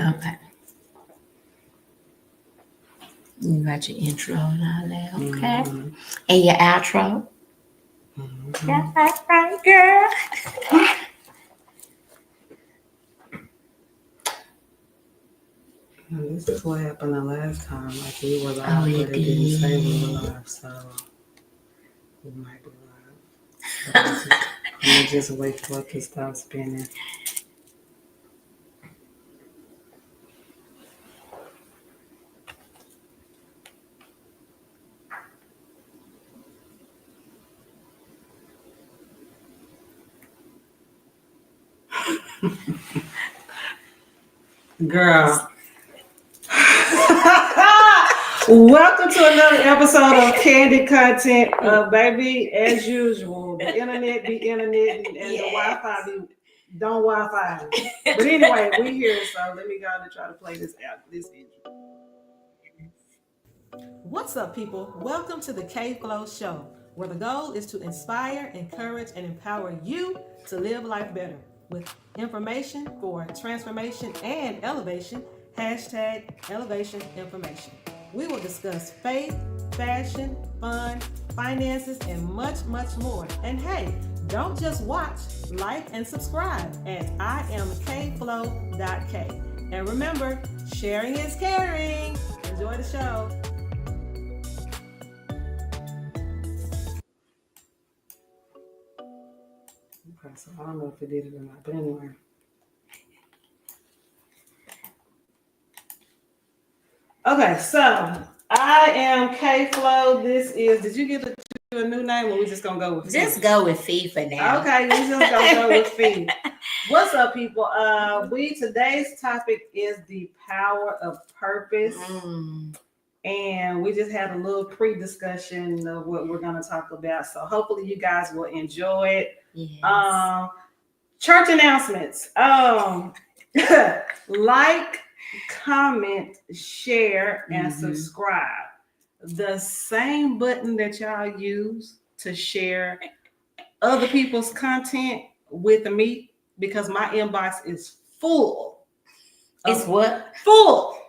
Okay. You got your intro and all that. Okay. Mm-hmm. And your outro. Mm-hmm. That's right, girl. And this is what happened the last time. Like we were live, Oh, but it it didn't say we were did. live, so we might be live. But I'm gonna just wait for it to stop spinning. Girl. Welcome to another episode of Candy Content. Baby, as usual, the internet be internet and the Wi-Fi be don't Wi-Fi. But anyway, we here, so let me go and try to play this out. This intro. What's up, people? Welcome to the KFLO show, where the goal is to inspire, encourage, and empower you to live life better with information for transformation and elevation. Hashtag elevation information. We will discuss faith, fashion, fun, finances, and much, much more. And hey, don't just watch, like, and subscribe at IamKFlow.k. And remember, sharing is caring. Enjoy the show. Okay, so I don't know if it did it or not, but anyway. Okay, so I am KFLO. This is, did you get a new name or we just gonna go with Fee? Just go with Fee for now. Okay, we just gonna go with Fee. What's up, people? Today's topic is the power of purpose. And we just had a little pre-discussion of what we're gonna talk about. So hopefully you guys will enjoy it. Yes. Church announcements. Like, comment, share, and subscribe. The same button that y'all use to share other people's content with me, because my inbox is full. It's what? Full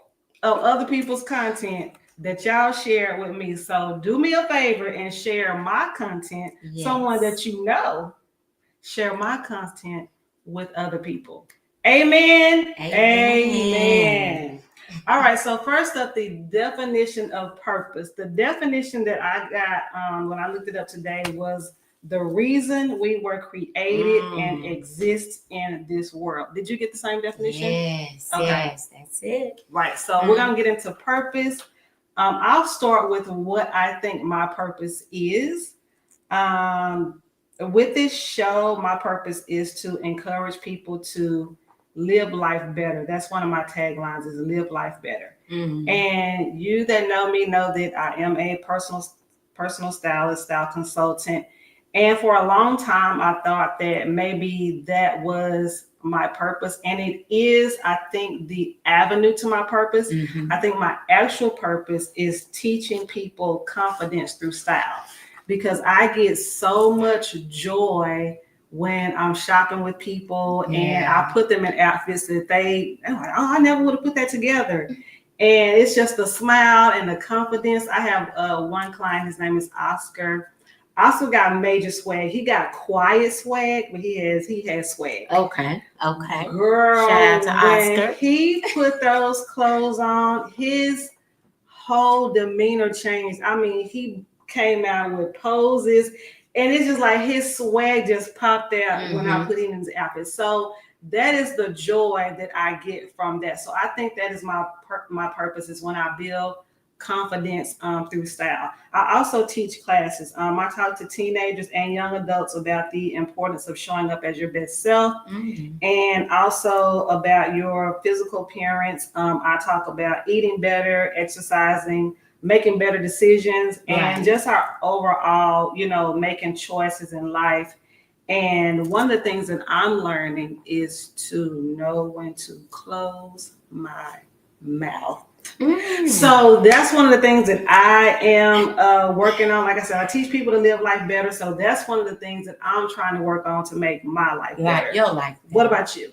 of other people's content that y'all share with me. So do me a favor and share my content. Yes. Someone that you know, share my content with other people. Amen. Amen. All right. So first up, the definition of purpose. The definition that I got when I looked it up today was the reason we were created and exist in this world. Did you get the same definition? Yes. Okay. Yes, that's it. Right. So we're gonna get into purpose. I'll start with what I think my purpose is. With this show, my purpose is to encourage people to live life better. That's one of my taglines, is live life better. And you that know me know that I am a personal stylist, style consultant. And for a long time, I thought that maybe that was my purpose. And it is, I think, the avenue to my purpose. I think my actual purpose is teaching people confidence through style, because I get so much joy when I'm shopping with people and I put them in outfits that they're like, oh, I never would have put that together. And it's just the smile and the confidence. I have one client, his name is Oscar. Oscar got major swag. He got quiet swag, but he has swag. Okay. Girl, shout out to Oscar. He put those clothes on, his whole demeanor changed. I mean, he came out with poses, and it's just like his swag just popped out when I put him in his outfit. So that is the joy that I get from that. So I think that is my purpose, is when I build confidence through style. I also teach classes. I talk to teenagers and young adults about the importance of showing up as your best self, and also about your physical appearance. I talk about eating better, exercising, making better decisions, and just our overall, making choices in life. And one of the things that I'm learning is to know when to close my mouth. So that's one of the things that I am working on. Like I said, I teach people to live life better. So that's one of the things that I'm trying to work on to make my life better. Your life better. What about you?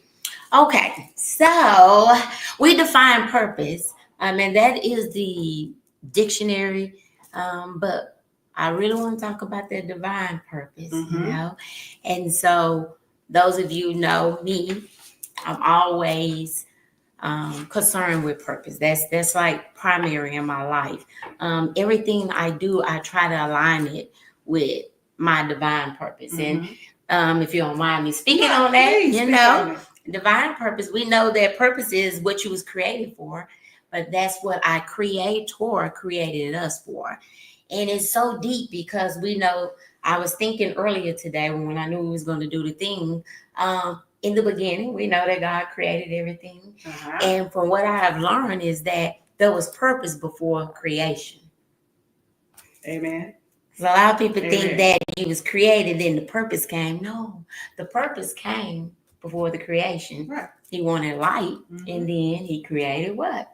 Okay, so we define purpose. And that is the dictionary. But I really want to talk about the divine purpose, Mhm. And so those of you know me, I'm always concerned with purpose. That's like primary in my life. Everything I do, I try to align it with my divine purpose. And Mhm. if you don't mind me speaking Yeah, on that, please speak on it. divine purpose, we know that purpose is what you was created for, but that's what our creator created us for. And it's so deep because we know, I was thinking earlier today when I knew we was going to do the thing, in the beginning, we know that God created everything. Uh-huh. And from what I have learned is that there was purpose before creation. Amen. So a lot of people think Amen. that you was created, then the purpose came. No, the purpose came before the creation. Right. He wanted light, Mhm. and then he created what?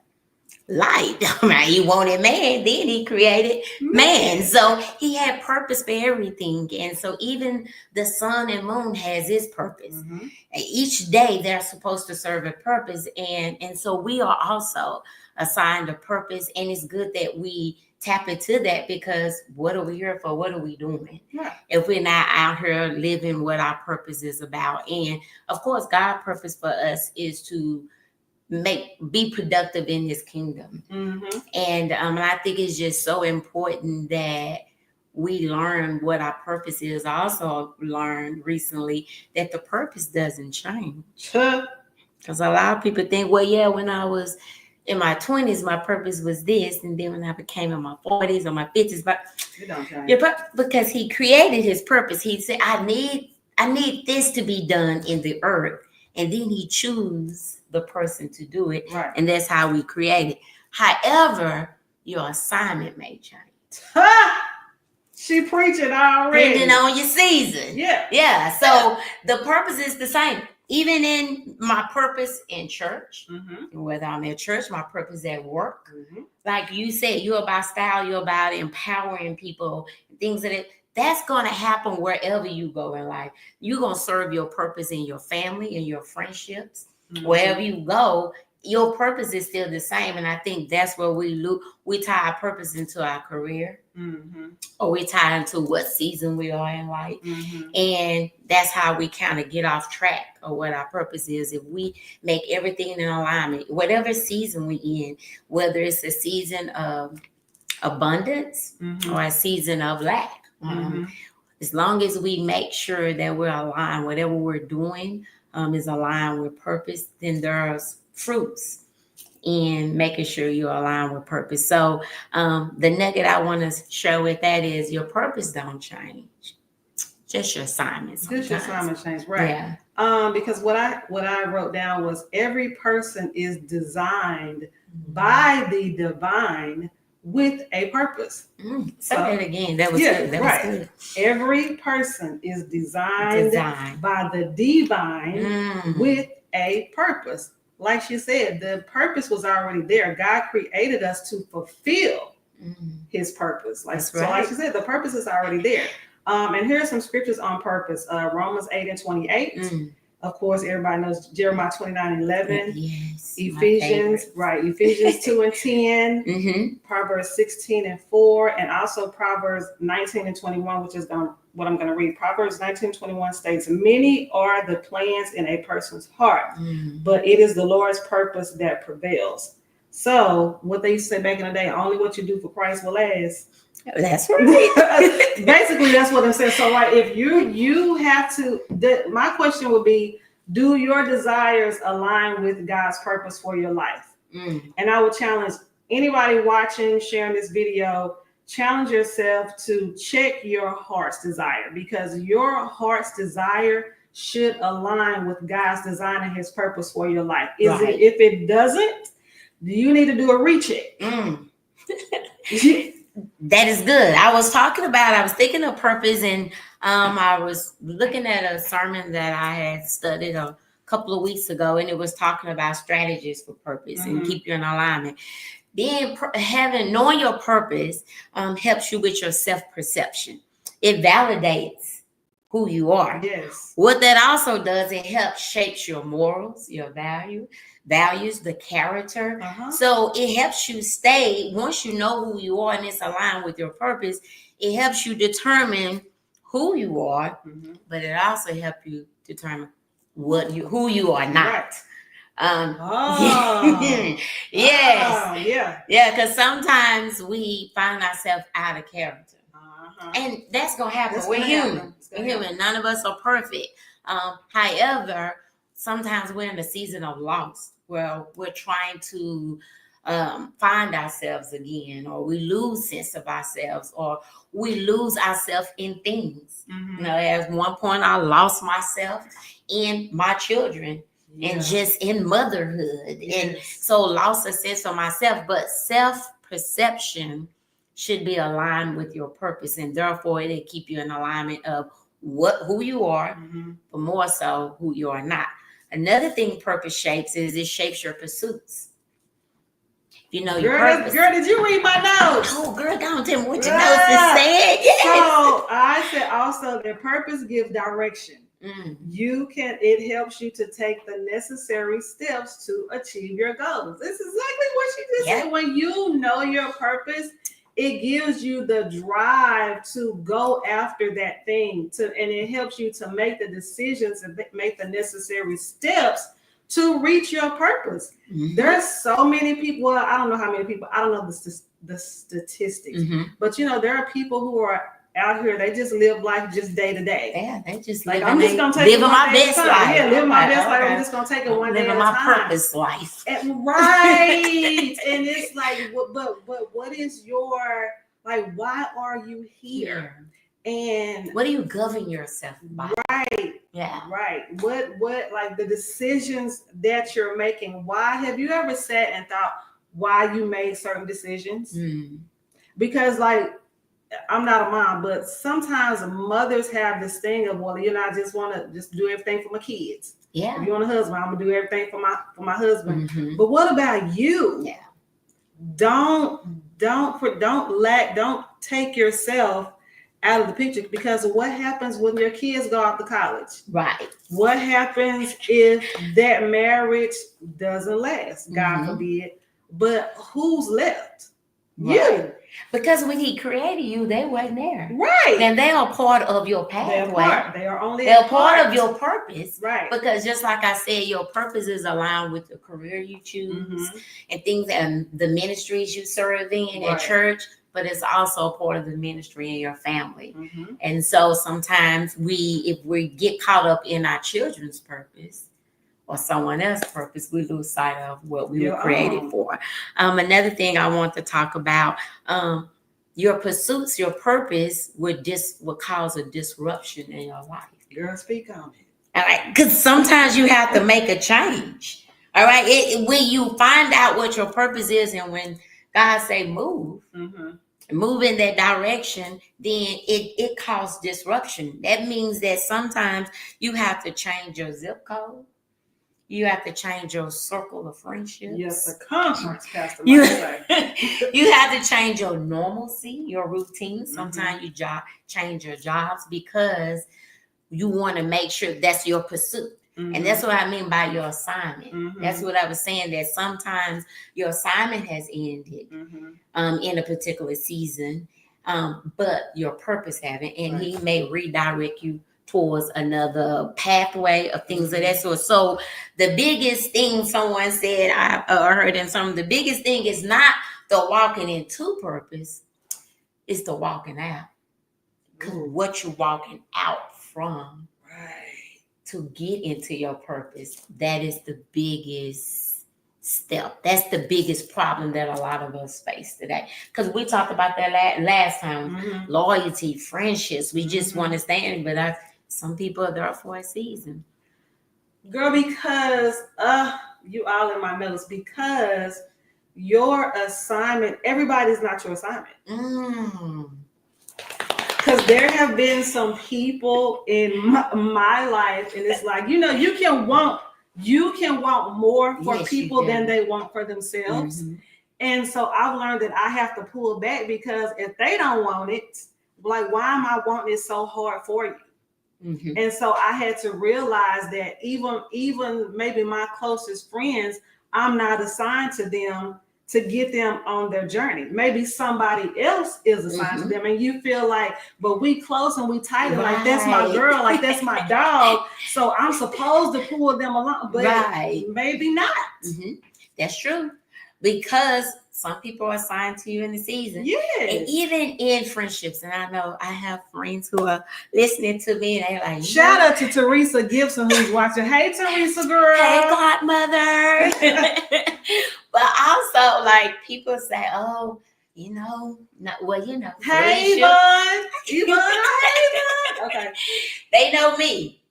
Light. Right? He wanted man, then he created man. So he had purpose for everything. And so even the sun and moon has its purpose. Mhm. Each day they're supposed to serve a purpose. And so we are also assigned a purpose. And it's good that we tap into that, because what are we be here for? What are we doing? Right. If we're not out here living what our purpose is about. And of course, God's purpose for us is to be productive in his kingdom. Mm-hmm. And I think it's just so important that we learn what our purpose is. I also learned recently that the purpose doesn't change. Because a lot of people think, well, yeah, when I was in my 20s, my purpose was this. And then when I became in my 40s or my 50s, but It don't change. yeah, because he created his purpose. He said, I need this to be done in the earth. And then he choose the person to do it. Right. And that's how we create it. However, your assignment may change. She preaching already. Depending on your season. Yeah. Yeah. So the purpose is the same. Even in my purpose in church, Mm-hmm. whether I'm at church, my purpose at work. Mm-hmm. Like you said, you're about style, you're about empowering people, things that that's going to happen wherever you go in life. You're going to serve your purpose in your family and your friendships. Mm-hmm. Wherever you go, your purpose is still the same. And I think that's where we tie our purpose into our career. Mm-hmm. Or we tie into what season we are in life. Mm-hmm. And that's how we kind of get off track of what our purpose is. If we make everything in alignment, whatever season we in, whether it's a season of abundance, mm-hmm. or a season of lack. Mm-hmm. As long as we make sure that we're aligned, whatever we're doing is aligned with purpose, then there's fruits in making sure you're aligned with purpose. So the nugget I want to share with that is your purpose don't change. Just your assignment sometimes. Just your assignment change, right? Yeah. Because what I wrote down was every person is designed mm-hmm. by the divine with a purpose. Say that again. That was good. That was good. Every person is designed by the divine with a purpose. Like she said, the purpose was already there. God created us to fulfill his purpose. Like she said, the purpose is already there. And here are some scriptures on purpose. Romans 8:28. Of course, everybody knows Jeremiah 29:11. Yes. Ephesians 2:10. Mm-hmm. Proverbs 16:4, and also Proverbs 19:21, which is what I'm going to read. Proverbs 19:21 states, "Many are the plans in a person's heart, but it is the Lord's purpose that prevails." So, what they used to say back in the day, only what you do for Christ will last. That's right. Basically, that's what it says. So, like, if you have to, my question would be, do your desires align with God's purpose for your life? And I would challenge anybody watching, sharing this video, challenge yourself to check your heart's desire, because your heart's desire should align with God's design and his purpose for your life. If it doesn't, you need to do a recheck. That is good. I was thinking of purpose, and I was looking at a sermon that I had studied a couple of weeks ago, and it was talking about strategies for purpose and keep you in alignment. Then knowing your purpose helps you with your self-perception. It validates who you are. Yes. What that also does, it helps shapes your morals, your values, the character. So it helps you stay, once you know who you are and it's aligned with your purpose, it helps you determine who you are, but it also helps you determine who you are not. Right. Yes. Yeah, because sometimes we find ourselves out of character. And that's going to happen. We're human. We're human. None of us are perfect. However, sometimes we're in a season of loss where we're trying to find ourselves again, or we lose sense of ourselves, or we lose ourselves in things. You know, at one point I lost myself in my children and just in motherhood. And so lost a sense of myself, but self-perception should be aligned with your purpose, and therefore it'll keep you in alignment of who you are, but more so who you are not. Another thing purpose shapes is it shapes your pursuits. You know, your purpose. Girl, did you read my notes? Oh, girl, go on, tell me what your notes is saying. Yes. So I said also that purpose gives direction. It helps you to take the necessary steps to achieve your goals. This is exactly what she just said. When you know your purpose, it gives you the drive to go after that thing, and it helps you to make the decisions and make the necessary steps to reach your purpose. There's so many people. Well, I don't know how many people. I don't know the statistics, but you know, there are people who are out here. They just live life just day to day. Yeah, they just like I'm just gonna take living my best life. Yeah, living my best life. I'm just gonna take it one day at a time. Living my purpose life. Right. And it's like, but what is your, like? Why are you here? And what do you govern yourself by? Right. Yeah. Right. What like the decisions that you're making? Why have you ever sat and thought why you made certain decisions? Because like, I'm not a mom, but sometimes mothers have this thing of, well, you know, I just want to just do everything for my kids. Yeah. If you want a husband, I'm gonna do everything for my husband. But what about you? Yeah. Don't take yourself out of the picture, because what happens when your kids go off to college? Right. What happens if that marriage doesn't last? God forbid. But who's left? Right. You. Because when he created you, they weren't there. Right. And they are part of your pathway. They're part of your purpose. Right. Because just like I said, your purpose is aligned with the career you choose and things and the ministries you serve in at church, but it's also part of the ministry in your family. And so sometimes if we get caught up in our children's purpose or someone else's purpose, we lose sight of what we were created for. Another thing I want to talk about, your pursuits, your purpose would cause a disruption in your life. Girl, speak on it. All right, because sometimes you have to make a change. All right, when you find out what your purpose is, and when God say move, move in that direction, then it causes disruption. That means that sometimes you have to change your zip code. You have to change your circle of friendships. Yes, the conference, Pastor. You have to change your normalcy, your routine. Sometimes you change your jobs because you want to make sure that's your pursuit. And that's what I mean by your assignment. That's what I was saying, that sometimes your assignment has ended in a particular season, but your purpose haven't. And he may redirect you towards another pathway of things of that sort. So the biggest thing someone said, I heard in some, the biggest thing is not the walking into purpose, it's the walking out. Because what you're walking out from to get into your purpose, that is the biggest step. That's the biggest problem that a lot of us face today. Because we talked about that last time. Loyalty, friendships, we just want to stand, but some people are there for a season. Girl, because you all in my notes, because your assignment, everybody's not your assignment. Because there have been some people in my life, and it's like, you know, you can want more for people than they want for themselves. And so I've learned that I have to pull back, because if they don't want it, like, why am I wanting it so hard for you? Mm-hmm. And so I had to realize that even maybe my closest friends, I'm not assigned to them to get them on their journey. Maybe somebody else is assigned to them, and you feel like, but we close and we tight, and like that's my girl, like that's my dog. So I'm supposed to pull them along, but maybe not. Mm-hmm. That's true. Because some people are assigned to you in the season. Yes. And even in friendships, and I know I have friends who are listening to me and they're like, shout out to Teresa Gibson who's watching. Hey, Teresa girl. Hey, godmother. But also, like, people say, oh, you know, Hey, Yvonne. Okay. They know me.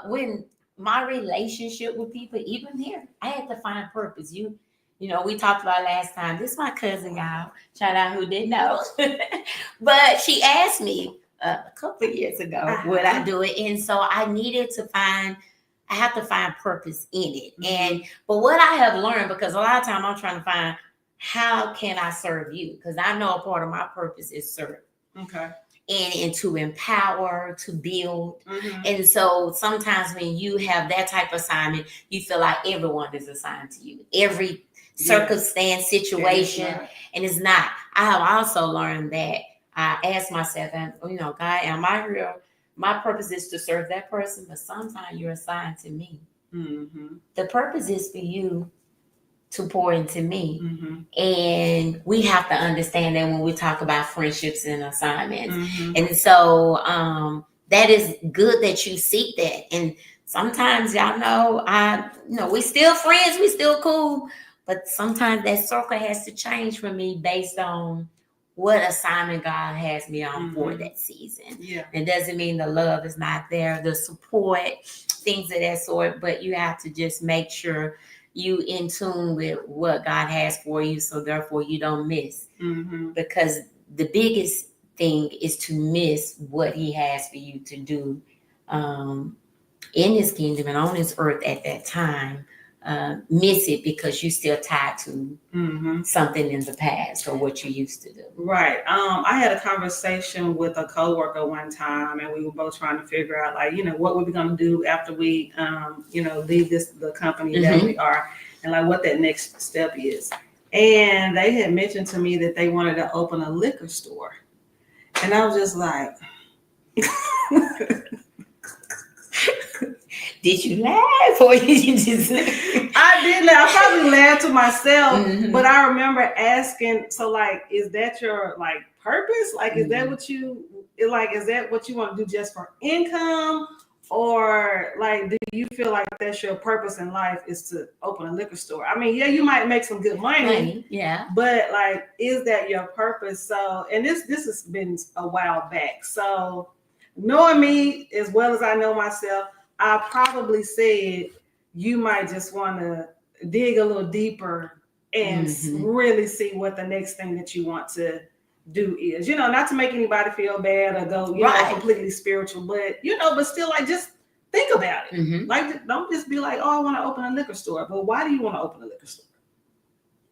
When my relationship with people, even here, I had to find purpose. You know, we talked about last time. This is my cousin, y'all. Shout out who didn't know. But she asked me a couple of years ago, would I do it? And so I have to find purpose in it. Mm-hmm. But what I have learned, because a lot of time I'm trying to find, how can I serve you? Because I know a part of my purpose is serve. Okay. And to empower, to build. Mm-hmm. And so sometimes when you have that type of assignment, you feel like everyone is assigned to you. Every circumstance, situation, and it's not. I have also learned that I ask myself, and God, am I here? My purpose is to serve that person, but sometimes you're assigned to me. Mm-hmm. The purpose is for you to pour into me. Mm-hmm. And we have to understand that when we talk about friendships and assignments. Mm-hmm. And so that is good that you seek that. And sometimes, y'all know, we still friends, we still cool, but sometimes that circle has to change for me based on what assignment God has me on for that season. Yeah. It doesn't mean the love is not there, the support, things of that sort, but you have to just make sure you in tune with what God has for you, so therefore you don't miss. Mm-hmm. Because the biggest thing is to miss what He has for you to do in His kingdom and on His earth at that time. Miss it because you still tied to something in the past or what you used to do. Right. I had a conversation with a coworker one time, and we were both trying to figure out, like, what we're going to do after we, leave the company that we are, and like what that next step is. And they had mentioned to me that they wanted to open a liquor store, and I was just like. Did you laugh or did you just? I did laugh. I probably laughed to myself, but I remember asking, so like, is that your like purpose? Like, is that what you like? Is that what you want to do just for income, or like, do you feel like that's your purpose in life is to open a liquor store? I mean, yeah, you might make some good money, yeah, but like, is that your purpose? So, and this has been a while back. So, knowing me as well as I know myself, I probably said you might just want to dig a little deeper and really see what the next thing that you want to do is. Not to make anybody feel bad or go, completely spiritual, but but still, like, just think about it. Like, don't just be like, oh, I want to open a liquor store. But why do you want to open a liquor store?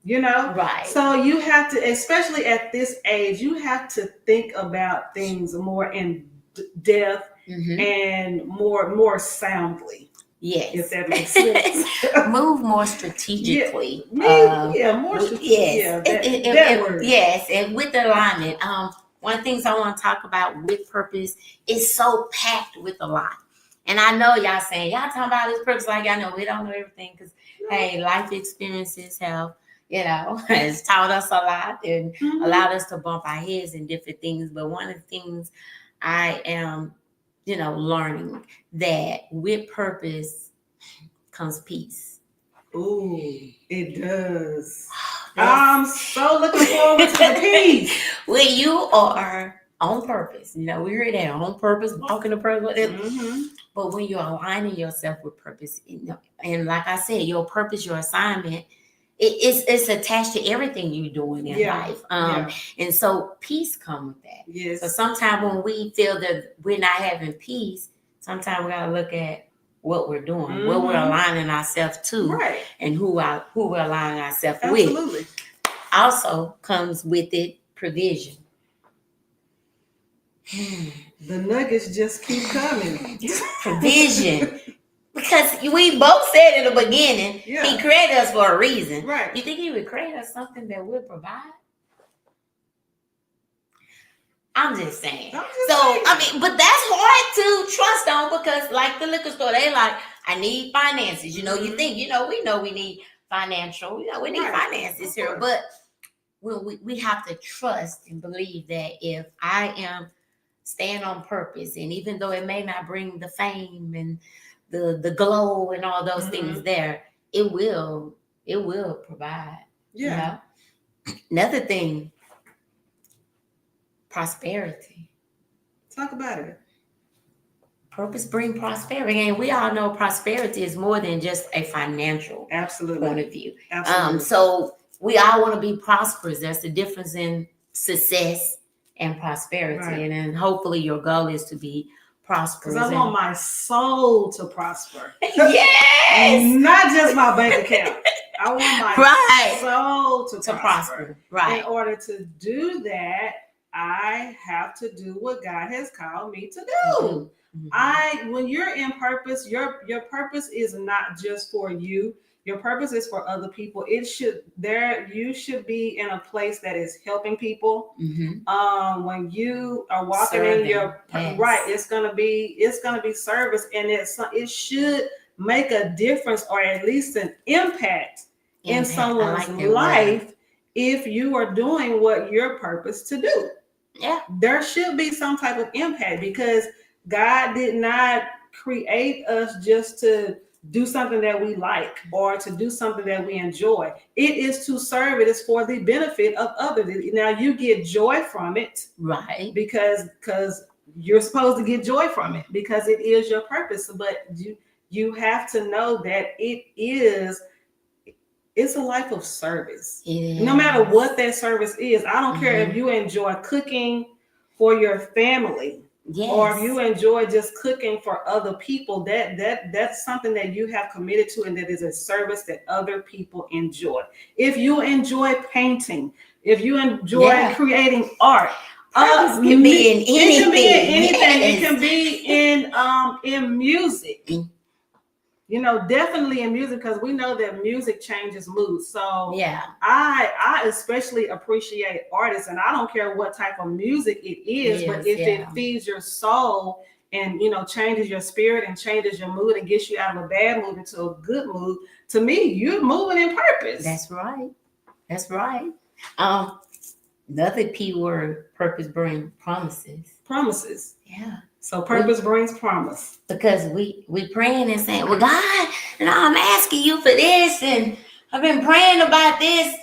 Right. So you have to, especially at this age, you have to think about things more in depth. And more soundly. Yes. If that makes sense. Move more strategically. More strategically. Yes. That word. Yes, and with alignment. One of the things I want to talk about with purpose is so packed with a lot. And I know y'all saying, y'all talking about this purpose like y'all know we don't know everything, because hey, life experiences have, has taught us a lot and allowed us to bump our heads in different things. But one of the things I am learning that with purpose comes peace. Ooh, it does. I'm so looking forward to the peace. When you are on purpose, we heard that on purpose, walking the purpose, whatever. But when you're aligning yourself with purpose, and like I said, your purpose, your assignment, it's attached to everything you're doing in life. And so peace comes with that. Yes. So sometimes when we feel that we're not having peace, sometimes we gotta look at what we're doing, what we're aligning ourselves to, and who we're aligning ourselves with. Absolutely. Also comes with it provision. The nuggets just keep coming. Provision. Because we both said in the beginning, he created us for a reason. Right. You think he would create us something that would provide? I'm just saying. I mean, but that's hard to trust on because, like the liquor store, they like, I need finances. You know, you think, we know we need financial, we need finances here. But we have to trust and believe that if I am staying on purpose, and even though it may not bring the fame and the glow and all those things there, it will provide. Yeah. Another thing, prosperity. Talk about it. Purpose bring prosperity, and we all know prosperity is more than just a financial point of view. Absolutely. So we all want to be prosperous. That's the difference in success and prosperity, and then hopefully your goal is to be prosperous. Because I want my soul to prosper. Yes, not just my bank account. I want my soul to prosper. Right. In order to do that, I have to do what God has called me to do. When you're in purpose, your purpose is not just for you. Your purpose is for other people. You should be in a place that is helping people. When you are walking in your it's gonna be service, and it should make a difference or at least an impact in someone's life if you are doing what you're purposed to do. Yeah, there should be some type of impact because God did not create us just to do something that we like or to do something that we enjoy. It is to serve. It is for the benefit of others. Now you get joy from it, right? Because you're supposed to get joy from it because it is your purpose. But you have to know that it's a life of service. No matter what that service is. I don't care if you enjoy cooking for your family. Yes. Or if you enjoy just cooking for other people, that's something that you have committed to, and that is a service that other people enjoy. If you enjoy painting, if you enjoy creating art, it can be in anything. It can be in music. Definitely in music, because we know that music changes moods. So I especially appreciate artists, and I don't care what type of music it is, but if it feeds your soul and changes your spirit and changes your mood and gets you out of a bad mood into a good mood, to me, you're moving in purpose. That's right. Another P word, purpose brings promises. Yeah. So purpose brings promise. Because we praying and saying, well, God, I'm asking you for this, and I've been praying about this.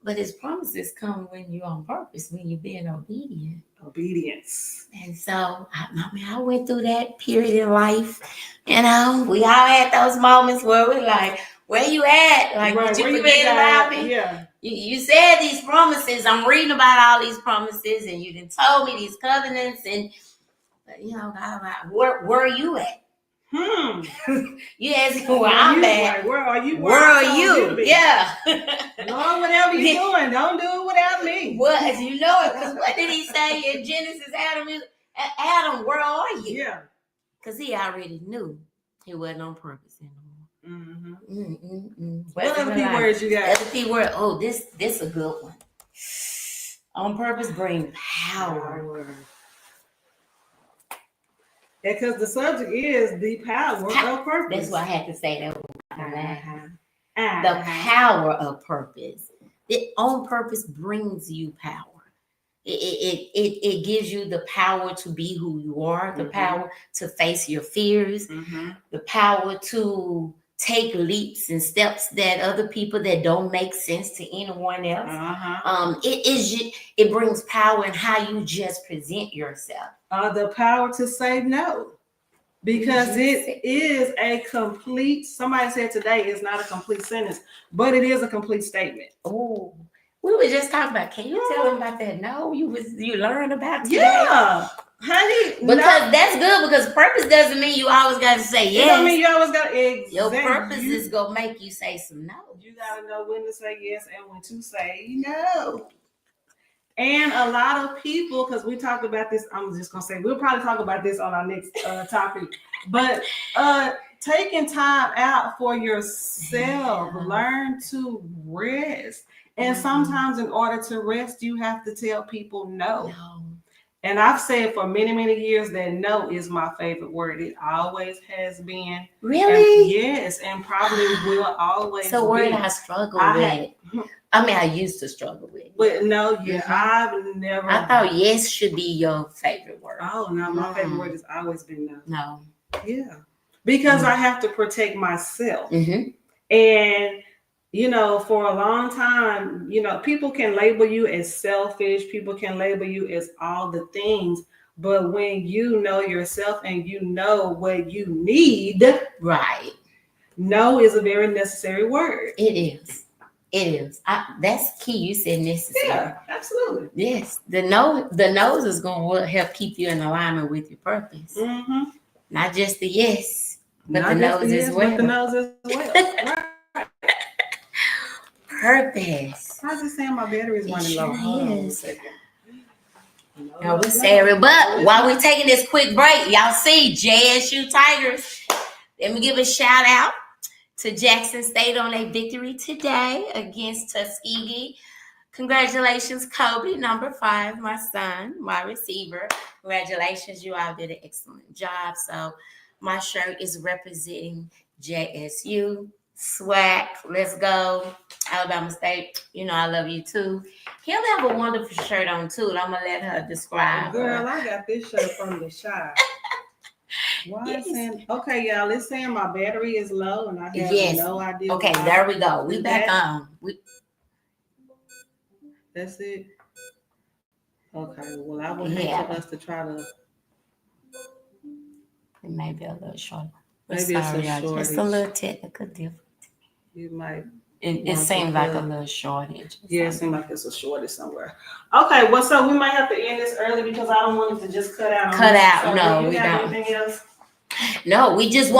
But his promises come when you're on purpose, when you're being obedient. Obedience. And so, I went through that period in life. We all had those moments where we're like, where you at? Like, did you forget about me? Yeah. You said these promises. I'm reading about all these promises, and you done told me these covenants, and God, where are you at? You ask where I'm at. Where are you? Where are you? Yeah. Lord, whatever you're doing, don't do it without me. What? Because what did he say in Genesis? Adam, where are you? Yeah. Because he already knew he wasn't on purpose anymore. What other P words you got? Other P word. Oh, this a good one. On purpose bring power. Because the subject is the power of purpose. That's why I had to say that. The power of purpose. On purpose brings you power. It gives you the power to be who you are, the power to face your fears, the power to take leaps and steps that other people that don't make sense to anyone else. It brings power in how you just present yourself. The power to say no, because it is a complete. Somebody said today it's not a complete sentence, but it is a complete statement. Oh, we were just talking about. Can you tell them about that? No, you learned about today. Yeah, honey. Because that's good. Because purpose doesn't mean you always got to say yes. It don't mean you always got to. Your purpose is gonna make you say some no. You gotta know when to say yes and when to say no. And a lot of people, because we talked about this, I'm just gonna say we'll probably talk about this on our next topic. But taking time out for yourself, learn to rest. And sometimes in order to rest, you have to tell people no. And I've said for many, many years that no is my favorite word. It always has been. Really? And yes, and probably will always be. So word I struggle with. I mean, I used to struggle with it. But no, I've never. I thought yes should be your favorite word. Oh, no, my favorite word has always been no. No. Yeah. Because I have to protect myself. And, you know, for a long time, you know, people can label you as selfish. People can label you as all the things. But when you know yourself and you know what you need. Right. No is a very necessary word. It is. It is. That's key. You said necessary. Yeah, absolutely. Yes. The nose is going to help keep you in alignment with your purpose. Not just the yes, but the nose as well. But the nose as well. Right. Purpose. How's it saying my battery is running low? Hold on a second. No, we Sarah. But while we're taking this quick break, y'all see JSU Tigers. Let me give a shout out to Jackson State on their victory today against Tuskegee. Congratulations, Kobe, number 5, my son, my receiver. Congratulations, you all did an excellent job. So my shirt is representing JSU. Swag, let's go. Alabama State, you know I love you too. He'll have a wonderful shirt on too, and I'm going to let her describe. Girl, I got this shirt from the shop. Why is saying, okay, y'all, it's saying my battery is low and I have no idea. Okay, there we go. We back on. That's it. Okay, well, I would hate for us to try to. It may be a little short. Maybe it's a shortage. Just a little technical difference. You might. It seems like a little shortage. Yeah, it seems like it's a shortage somewhere. Okay, well, so we might have to end this early because I don't want it to just cut out. So no, we don't. Anything else? No, I just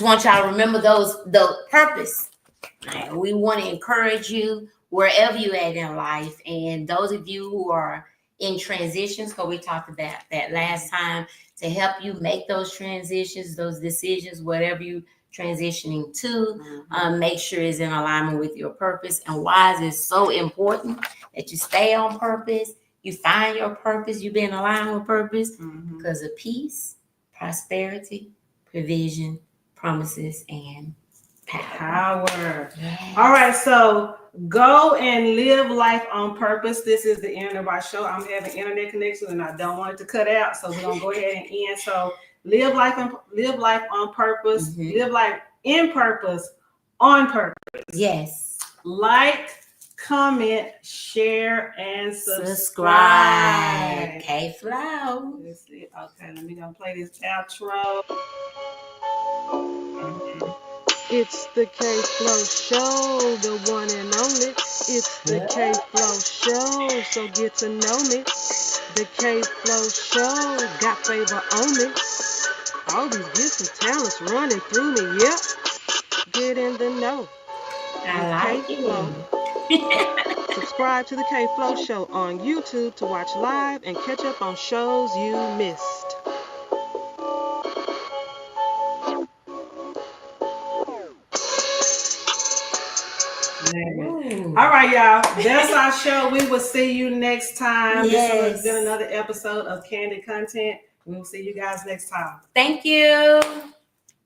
want y'all to remember the purpose. We want to encourage you wherever you at in life. And those of you who are in transitions, because we talked about that last time, to help you make those transitions, those decisions, whatever you transitioning to, make sure it's in alignment with your purpose. And why is it so important that you stay on purpose, you find your purpose, you be in alignment with purpose, because of peace, prosperity, provision, promises, and power. Yes. All right, so go and live life on purpose. This is the end of our show. I'm having internet connection and I don't want it to cut out, so we're gonna go ahead and end. So live life on purpose. Live life in purpose, on purpose. Yes. Like, comment, share, and subscribe. KFLO. That's it. Okay, let me go play this outro. It's the KFLO Show, the one and only. It's the KFLO Show, so get to know me. The KFLO Show got favor on me. All these gifts and talents running through me. Yep, get in the know. I like it. Subscribe to the KFLO Show on YouTube to watch live and catch up on shows you missed. All right, y'all. That's our show. We will see you next time. Yes. This has been another episode of Candid Content. We'll see you guys next time. Thank you.